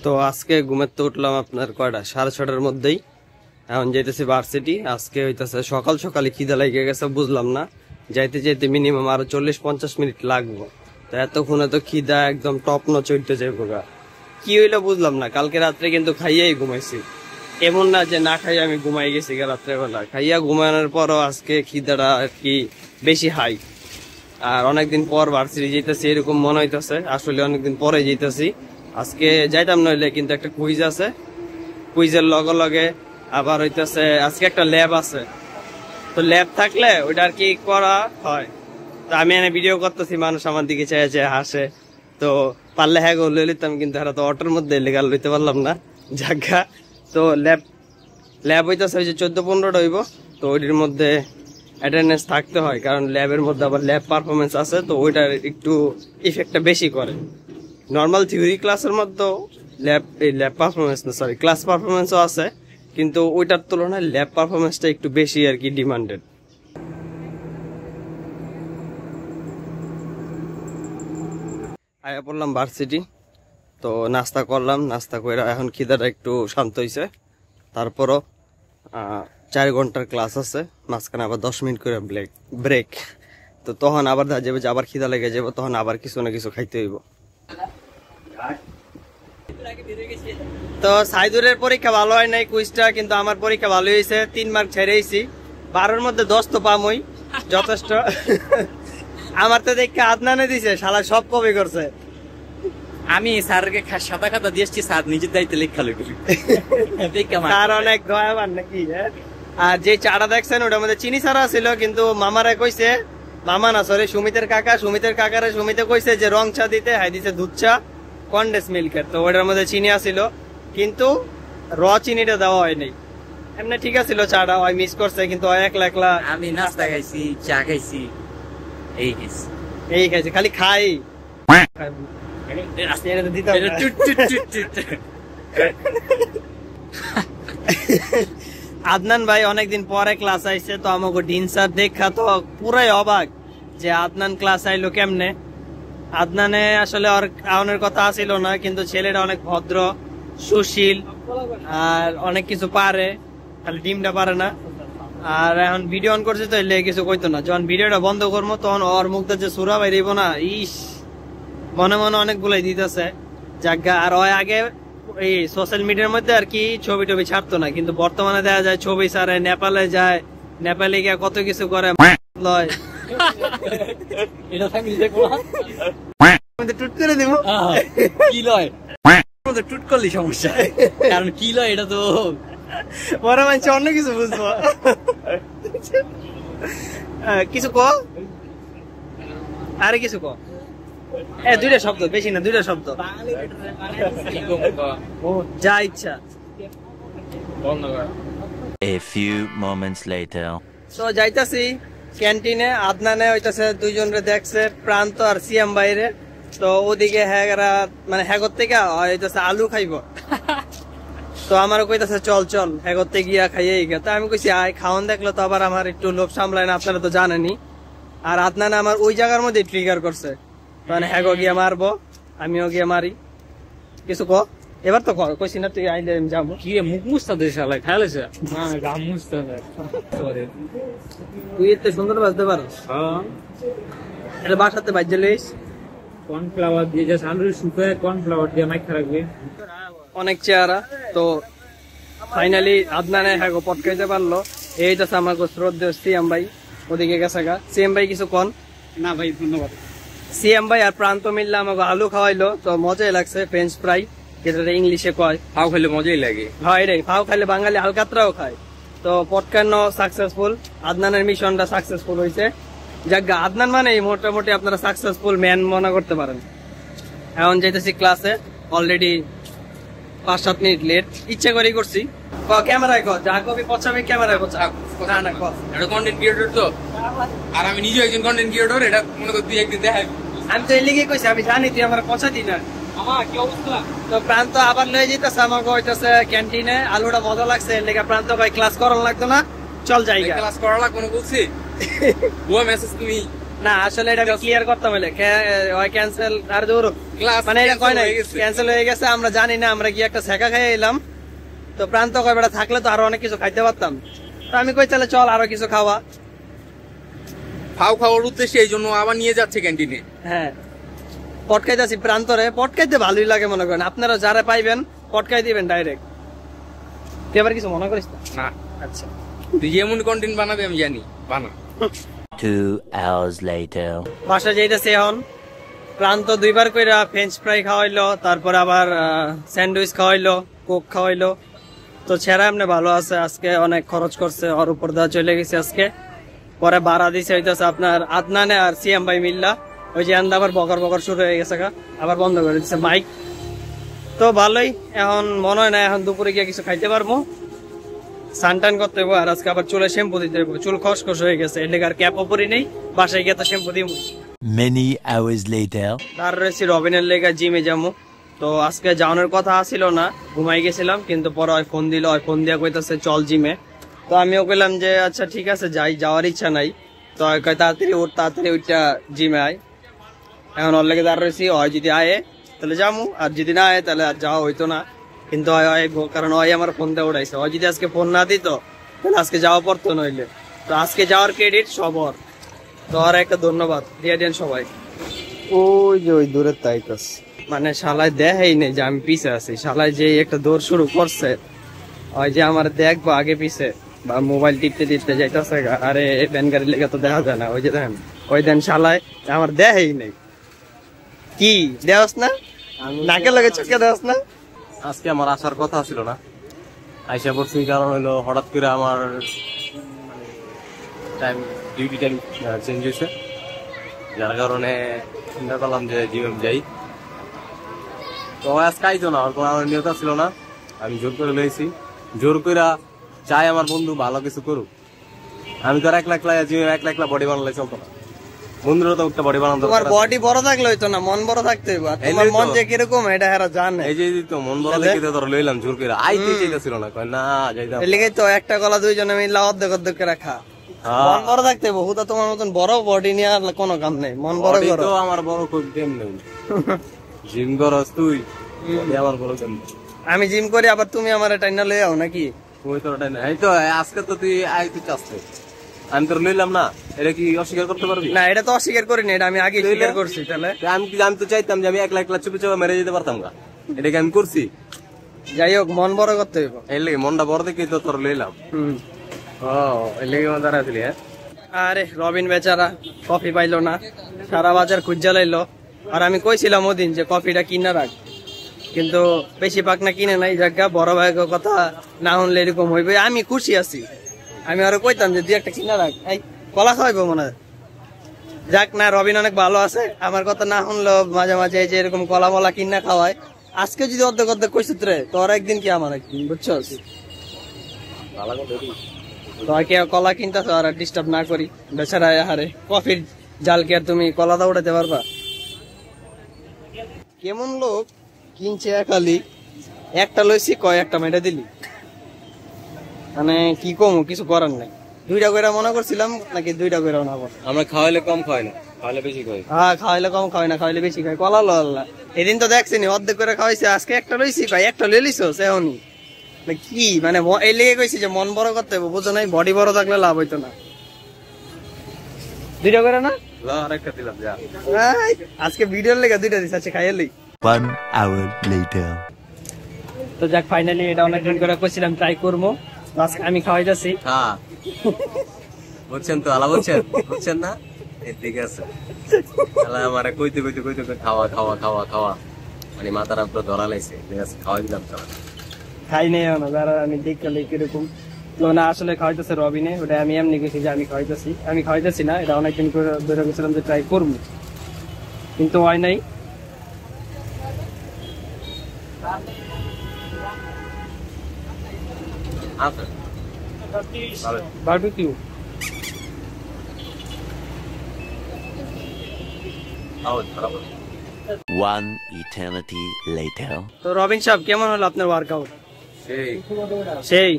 তো আজকে ঘুমের তো উঠলাম আপনার কয়টা 6:30টার মধ্যেই। এখন যাইতেছি ভার্সিটি। আজকে হইতেছে সকাল সকালে খিদা লেগে গেছে, বুঝলাম না যাইতে যাইতে মিনিমাম আরো 40-50 মিনিট লাগবো। তো এতক্ষণে তো খিদা একদম টপ নচ উঠতে যাইবো গা। কি হইলো বুঝলাম না। কালকে রাত্রে কিন্তু খাইয়াই ঘুমাইছি, এমন না যে না খাইয়া আমি ঘুমাই গেছি গা। রাত্রেবেলা খাইয়া ঘুমানোর পরও আজকে খিদাটা আর কি বেশি হাই। আর অনেকদিন পর ভার্সিটি যাইতেছি এরকম মনে হইতেছে, আসলে অনেকদিন পরে যাইতেছি। আজকে যাইতাম নইলে, কিন্তু একটা কুইজ আছে, কুইজের লগে লগে আবার হইতেছে আজকে একটা ল্যাব আছে। তো ল্যাব থাকলে ওইটা আর কি করা হয়। তো আমি এনে ভিডিও করতেছি, মানুষ আমার দিকে চেয়ে চেয়ে হাসে। তো পারলে হ্যাঁ গো লই লিতাম, কিন্তু এরা তো অটোর মধ্যে লেগাল লইতে পারলাম না জায়গা। তো ল্যাব হইতেছে ওই যে 14-15টা হইব। তো ওইটির মধ্যে অ্যাটেন্ডেন্স থাকতে হয়, কারণ ল্যাবের মধ্যে আবার ল্যাব পারফরমেন্স আছে। তো ওইটার একটু ইফেক্টটা বেশি করে। নর্মাল থিওরি ক্লাসের মধ্যে ল্যাব পারফরমেন্স না, সরি ক্লাস পারফরমেন্সও আছে, কিন্তু ওইটার তুলনায় ল্যাব পারফরমেন্সটা একটু বেশি আর কি ডিমান্ডেড। আয়া পড়লাম ভার্সিটি। তো নাস্তা করলাম, নাস্তা করে এখন খিদাটা একটু শান্ত হয়েছে। তারপরও 4 ঘন্টার ক্লাস আছে, মাঝখানে আবার 10 মিনিট করে ব্রেক। তো তখন আবার দেখা যাবে যে আবার খিদা লেগে যাবো, তখন আবার কিছু না কিছু খাইতে হইব। তো সাইদুরের পরীক্ষা ভালো হয় নাই কুইজটা, কিন্তু আমার পরীক্ষা ভালো হয়েছে। 3 মার্ক ছেড়েছি, 12-এর মধ্যে 10 তো পামই, যথেষ্ট। আমার তো দেখে আদনানে দিছে, শালা সব কপি করছে। আমি স্যারকে সাদা খাতা দিয়েছি, স্যার নিজের দায়িত্বে লেখা লিখি। স্যার অনেক দয়াবান নাকি। আর যে চাটা দেখছেন ওটার মধ্যে চিনি ছাড়া ছিল, কিন্তু মামারা কইছে, মামা না সরি সুমিতের কাকারে সুমিতে কইছে যে রং চা দিতে, হাই দিছে দুধ চা কন্ডেন্স মিল্কের। তো ওটার মধ্যে চিনি আসিল, কিন্তু র চিনিটা দেওয়া হয়নি। এমনি ঠিক আছিল চাটা, ওই মিস করছে, কিন্তু একলা আমি নাস্তা খাইছি, চা খাইছি, এই খাইছে, খালি খাই। আদনান ভাই অনেকদিন পরে ক্লাস আইছে। তো আমাকে ডিন স্যার দেখা তো পুরাই অবাক যে আদনান ক্লাস আইলো কেমনে। আদনানে আসলে আউনের কথা আসিল না, কিন্তু ছেলেটা অনেক ভদ্র, সুশীল, আর অনেক কিছু পারে, খালি ডিমটা পারে না। আর এখন ভিডিও অন করছে তো এলে কিছু কইতো না। যখন ভিডিওটা বন্ধ করবো তখন ওর মুখটা যে সুরা বাইরেব না, ইস মনে মনে অনেক গুলাই দিতেছে জায়গা। আর ওই আগে এই সোশ্যাল মিডিয়ার মধ্যে আর কি ছবি টবি ছাড়তো না, কিন্তু বর্তমানে দেখা যায় ছবি ছাড়ে, নেপালে যায়, নেপালে গিয়ে কত কিছু করে লয়। টুট করে দিব কি লয়, টুট করলি সমস্যা, কারণ কি লয় এটা তো বড় মানুষ অন্য কিছু বুঝবো। কিছু ক, আরে কিছু ক, দুইটা শব্দ, বেশি না, 2টা শব্দ, যা ইচ্ছা। A few moments later. তো যাইতাছি ক্যান্টিনে। আদনানে হইতাছে 2 জনরে দেখছে, প্রান্ত আর সিএম বাইরে। তো ওদিকে হ্যাগরা মানে হ্যাগর থেকে হইতাছে আলু খাইব। তো আমারও কইতাছে চল চল হ্যাগরতে গিয়া খাইয়ে গিয়া। তো আমি কইছি আয়, খাওয়ান দেখলো তো আবার আমার একটু লোভ সামলায় না, আপনারা তো জানেনি। আর আদনানে আমার ওই জায়গার মধ্যে ট্রিগার করছে, মানে হ্যাগো গিয়া মারবো, আমিও গিয়া মারি। কিছু ক, এবার তো কইছি না তুই আইলে আমি যাবো। কি মুখ মুছতা দে শালা, খাইলেছ না গাম মুছতা দে। তুই এত সুন্দর বাজতে পারোস। হ্যাঁ, এটা বাসাতে বাজে লইস। কর্নফ্লাওয়ার দিয়ে যা আলু শুকায়, কর্নফ্লাওয়ার দিয়ে মাইখা রাখবে, অনেক চেহারা। তো ফাইনালি আদনানে হ্যাগো পটকাইতে পারলো। এইটাছে আমার শ্রদ্ধেয় সিএম ভাই, ওদিকে গেছে গা। সিএম ভাই কিছু কন না ভাই, ধন্যবাদ। সিএম ভাই আর প্রান্ত মিললে আমাকে আলু খাওয়াইলো, তো মজাই লাগছে। ফ্রেঞ্চ ফ্রাই, যেটা ইংলিশে কয়। ফাও খাইলে মজাই লাগে। হয় রে, ফাও খাইলে বাঙালি হালকাতরাও খায়। তো পটকানো সাকসেসফুল, আদনানের মিশনটা সাকসেসফুল হয়েছে। যাক, আদনান মানে মোটামুটি আপনারা সাকসেসফুল ম্যান মনে করতে পারেন। এখন যাইতেছি ক্লাসে, অলরেডি 5-7 মিনিট লেট, ইচ্ছা করেই করছি। ক্যামেরায় কর, যা কবি পচাবে ক্যামেরায় পচা। এটা কন্টেন্ট ক্রিয়েটর তো, আর আমি নিজে একজন কন্টেন্ট ক্রিয়েটর। এটা মনে কর তুই একদিন দেখাই, আমি তো এই লিগে কইছি, আমি জানি তুই আমার পচা দিই না। কি অবস্থা। তো প্রান্ত আবার লয়ে যেতেছে আমাকে হইতেছে ক্যান্টিনে। আলুটা মজা লাগছে, এর লেগে প্রান্ত ভাই ক্লাস করানো লাগতো না, চল যাই। ক্লাস করা লাগবে না বলছি। মেসেজ তুমি না আসলে এটা আমি ক্লিয়ার করতে হলে ক্যান্সেল আর দূর Class মানে এটা cancel কয় নাই হয়ে গেছে। ক্যান্সেল হয়ে গেছে আমরা জানি না আমরা কি একটা শেখা খাই এলাম তো প্রান্ত কয় বেটা থাকলে তো আরো অনেক কিছু খাইতে পারতাম তো আমি কই তাহলে চল আরো কিছু খাওয়া ফাউ খাওয়ার উদ্দেশ্যে এই জন্য আবার নিয়ে যাচ্ছে ক্যান্টিনে। হ্যাঁ পটকাইতেছি প্রান্তরে পটকাইতে ভালোই লাগে মনে করেন আপনারা যারা পাইবেন পটকাই দিবেন ডাইরেক্ট তুই আবার কিছু মনে করিস না না আচ্ছা তুই যেমন কন্টেন্ট বানাবে আমি জানি, বানা। 2 hours later. বাসা যাইতেছে এখন প্রান্ত দুইবার কইরা ফ্রেঞ্চ ফ্রাই খাওয়াইলো তারপর আবার স্যান্ডউইচ খাওয়াইলো কোক খাওয়াইলো তো ছেড়া এমনি ভালো আছে আজকে অনেক খরচ করছে ওর উপর দেওয়া চলে গেছে আজকে পরে ভাড়া দিছে হইতেছে আপনার আদনানে আর সিএম ভাই মিল্লা ওই যে আবার বকর বকর শুরু হয়ে গেছে আবার বন্ধ করে দিচ্ছে মাইক তো ভালোই এখন মনে হয় না এখন দুপুরে গিয়ে কিছু খাইতে পারবো সানটান করতে হইব আর আজকে আবার চুলে শ্যাম্পু দিতে হইব চুল খসখস হয়ে গেছে এর লেগে আর ক্যাপ ওপরই নেই বাসায় গিয়ে তো শ্যাম্পু দিব Many hours later. তার রয়েছে রবিনের লেগে জিমে যাবো তো আজকে যাওয়ানোর কথা ছিল না ঘুমাই গেছিলাম কিন্তু পরে ওই ফোন দিল ওই ফোন দিয়ে কইতাছে চল জিমে তো আমিও কইলাম যে আচ্ছা ঠিক আছে যাই যাওয়ার ইচ্ছা নাই তো ওই কয় তাড়াতাড়ি ওইটা জিমে আয় এখন ওর লেগে দাঁড় রয়েছি হয় যদি আয়ে তাহলে যাবো আর যদি না আয় তাহলে আর যাওয়া হইতো না কিন্তু কারণ ওই আমার ফোন দিয়ে উঠাইছে ওই যদি আজকে ফোন না দিত তাহলে আজকে যাওয়া পড়তো নইলে তো আজকে যাওয়ার ক্রেডিট সবর তো আর একটা ধন্যবাদ দিয়ে দেন সবাই ওই যে ওই দূরের তাইকাস মানে শালায় দেখাই নেই যে আমি পিছে আছি শালায় যে একটা দৌড় শুরু করছে ওই যে আমার দেখবো আগে পিছে বা মোবাইল টিপতে টিপতে যাইতেছে আরে ভ্যান গাড়ি লেগে তো দেখা যায় না ওই যে দেখেন ওই দেন শালায় আমার দেখাই নেই কি দেওয়াস না নাকে লাগে চোখে দেওয়াস না আজকে আমার আসার কথা ছিল না আইসা পড়ছি কারণ হলো হঠাৎ করে আমার টাইম ডিউটি টাইম চেঞ্জ হয়েছে যার কারণে চিন্তা করলাম যে জিমে যাই তো আজকে আইতো না আমার নিয়ত ছিল না আমি জোর করে লইছি জোর করে চাই আমার বন্ধু ভালো কিছু করুক আমি তো আর একলা জিমে একলা বডি বানালে চলতো না বন্ধুরা তো একটা বডি বানানো তোমার দরকার বডি বড় থাকলে হইতো না মন বড় থাকতে হইব আর তোমার মন যে কিরকম এটা হেরা জানে এই যে তো মন বড় দেখে তো ধর লইলাম জোর করে আইতে চাইতেছিল না কয় না যাইতাম এর লেগে তো একটা কলা দুইজনে মিলে অর্ধেক অর্ধেক করে খা মন বড় থাকতে হইব হুদা তোমার মতন বড় বডি নিয়ে আর কোনো কাম নেই মন বড় Body করো তো আমার বড় খুব টেম নেই জিম করস তুই body আমার বড় টেম আমি জিম করি আবার তুমি আমার টাইনা লই আও নাকি ওই তো ওটা না এই তো আজকে তো তুই আইতে চাচ্ছে আমি তোর লইলাম না এটা কি অস্বীকার করতে পারবি না এটা তো অস্বীকার করি না এটা আমি আগে স্বীকার করছি তাহলে আমি তো চাইতাম যে আমি একলা চুপে চুপে মেরে যেতে পারতাম না এটাকে আমি করছি যাই হোক মন বড় করতে হইব এর লেগে মনটা বড় দেখে তো তোর লইলাম ও এর লেগে আমার দ্বারা আসলি হ্যাঁ আরে রবিন বেচারা কফি পাইলো না সারা বাজার খুঁজা লাইলো আর আমি কইছিলাম ওদিন যে কফিটা কিনা রাখ কিন্তু বেশি পাক না কিনে নাই জায়গা বড় ভাইয়ের কথা না শুনলে এরকম হইবে আমি খুশি আছি আমি আরো কইতাম যে দুই একটা কিনা রাখ এই কলা খাওয়াইবো মনে হয় যাক না রবিন অনেক ভালো আছে আমার কথা না শুনলো মাঝে মাঝে এই যে এরকম কলা মলা কিনা খাওয়ায় আজকে যদি অর্ধেক অর্ধেক কইছিস রে তোর একদিন কি আমার একদিন বুঝছো তোমাকে কলা কিনতেছ আর ডিস্টার্ব না করি বেচারা হারে কফির জালকে আর তুমি কলা দা উঠাতে পারবা কেমন লোক কিনছে খালি একটা লইছি কয় একটা মেটা দিলি মানে কি কম কিছু করার নাই দুইটা করে মনে করছিলাম নাকি দুইটা করে না আমরা খাওয়াইলে কম খাওয়াই না খাওয়াইলে বেশি খাই হ্যাঁ খাওয়াইলে কম খাওয়াই না খাওয়াইলে বেশি খাই কলা আল্লাহ এদিন তো দেখছিনি অর্ধেক করে খাওয়াইছে আজকে একটা লইছি কয় একটা লই লিছো এখনই কি মানে এই লেগে কইছি যে মন বড় করতে হবে বুঝো নাই বডি বড় থাকলে লাভ হইতো না দুইটা করে না আরেকটা দিলাম যা আজকে ভিডিওর লেগে দুইটা দিস আছে খাইয়ালি 1 hour later. তো যাক ফাইনালি এটা অনেকদিন করে কইছিলাম ট্রাই করবো আজকে আমি খাওয়াই যাচ্ছি হ্যাঁ বুঝছেন তো আলা বুঝছেন না ঠিক আছে আমার কইতে খাওয়া খাওয়া খাওয়া খাওয়া মানে মাথার পুরো ধরা লাইছে ঠিক আছে খাওয়াই দিলাম খাই নেই না যারা আমি দেখলে কিরকম তো না আসলে খাওয়াইতেছে রবিনে ওটা আমি এমনি গেছি যে আমি খাওয়াইতেছি না এটা অনেকদিন করে ধরে গেছিলাম যে ট্রাই করবো কিন্তু হয় নাই বারবিকিউ One eternity later. তো রবিন সাহেব কেমন হলো আপনার ওয়ার্কআউট সেই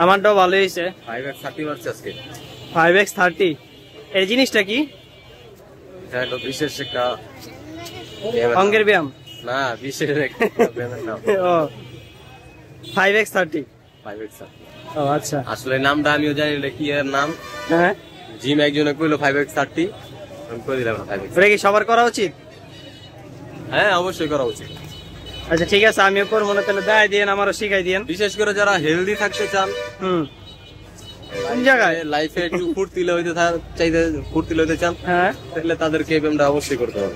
আমারটাও ভালো হয়েছে 5x30 মারছে আজকে 5x30 এই জিনিসটা কি? এটা হলো বিশেষ একটা অঙ্গের ব্যায়াম? না, বিশেষ একটা ব্যায়ামের নাম। ও 5x30। 5x30। ও আচ্ছা। আসলে নামটা আমিও জানি না কি এর নাম। হ্যাঁ, জিম একজনে কইলো 5x30, আমি কই দিলাম 5x30। ওটা কি সবার করা উচিত? হ্যাঁ, অবশ্যই করা উচিত। আচ্ছা ঠিক আছে, আমিও করবো না, তাহলে দেয় দিয়েন, আমারও শিখাই দিয়েন। বিশেষ করে যারা হেলদি থাকতে চান, কোন জায়গায় লাইফে একটু ফুর্তিলে হইতে চান, হ্যাঁ তাহলে তাদেরকে এই ব্যায়ামটা অবশ্যই করতে হবে।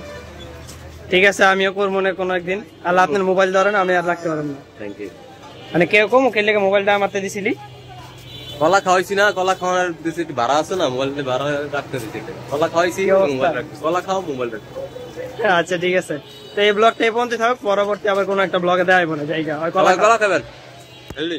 ঠিক আছে, আমিও করবো না কোনো একদিন। আল্লাহ আপনার মোবাইল ধরেন, আমি আর রাখতে পারবো না। Thank you. মানে কেউ কম খেলে মোবাইলটা আমারতে দিছিলি? কলা খাওয়াইছি না, কলা খাওয়ার দিছি ভাড়া আছে না, মোবাইল ভাড়া রাখতে দিছি। কলা খাওয়াইছি, কি অবস্থা? মোবাইল রাখছি। কলা খাও, মোবাইল রাখছি। আচ্ছা ঠিক আছে, তো এই ব্লগটা এই পর্যন্ত থাকুক, পরবর্তী আবার কোনো একটা ব্লগে দেওয়া হবে না জায়গা হয়। কলা খাবেন? হেলদি